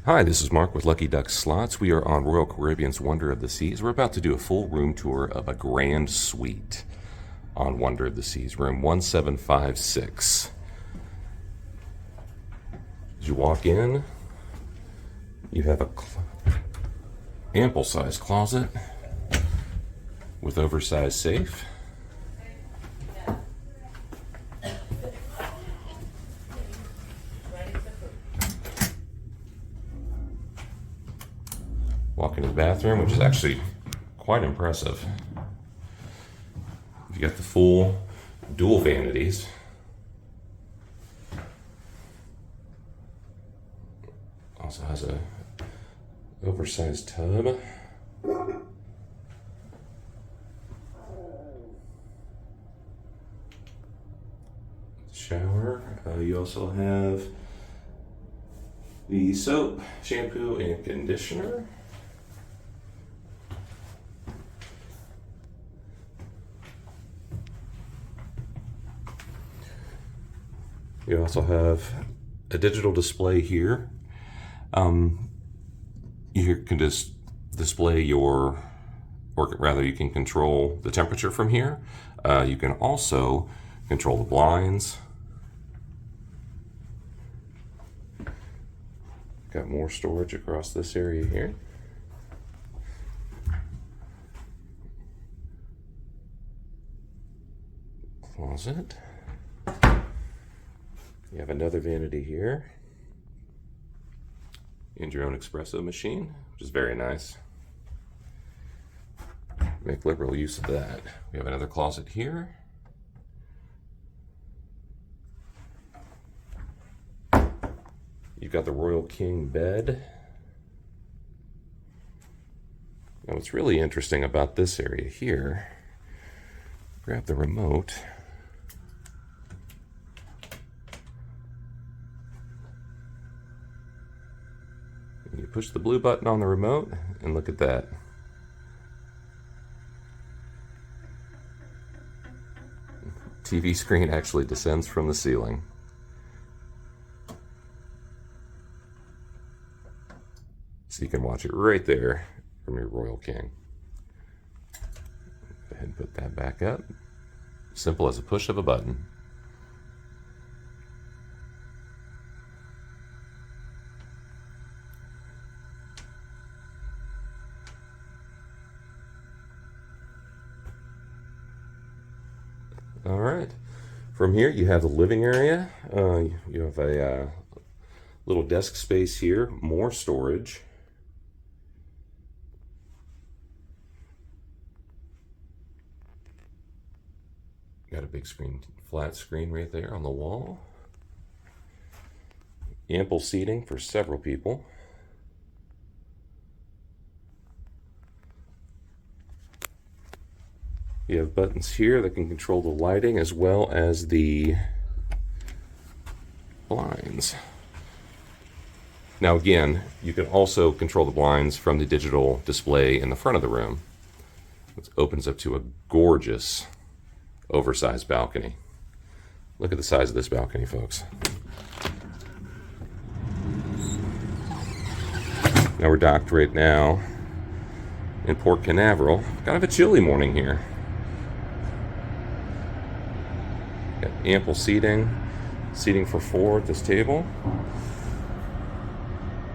Hi, this is Mark with Lucky Duck Slots. We are on Royal Caribbean's Wonder of the Seas. We're about to do a full room tour of a grand suite on Wonder of the Seas, room 1756. As you walk in, you have a ample-sized closet with oversized safe. Walk into the bathroom, which is actually quite impressive. You got the full dual vanities. Also has a oversized tub. Shower. You also have the soap, shampoo, and conditioner. You also have a digital display here. You can just display or rather you can control the temperature from here. You can also control the blinds. Got more storage across this area here. Closet. You have another vanity here and your own espresso machine, which is very nice. Make liberal use of that. We have another closet here. You've got the Royal King bed. Now what's really interesting about this area here, grab the remote. You push the blue button on the remote and look at that. TV screen actually descends from the ceiling. So you can watch it right there from your Royal King. Go ahead and put that back up. Simple as a push of a button. All right, from here you have the living area. You have a little desk space here, more storage. Got a big screen, flat screen right there on the wall. Ample seating for several people. You have buttons here that can control the lighting as well as the blinds. Now again, you can also control the blinds from the digital display in the front of the room, which opens up to a gorgeous oversized balcony. Look at the size of this balcony, folks. Now we're docked right now in Port Canaveral. Kind of a chilly morning here. Got ample seating for four at this table.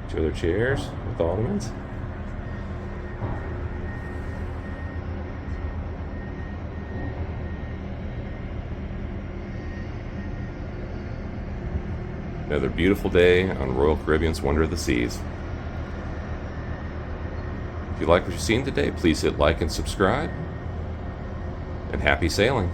Two other chairs with ottomans. Another beautiful day on Royal Caribbean's Wonder of the Seas. If you like what you've seen today, please hit like and subscribe. And happy sailing.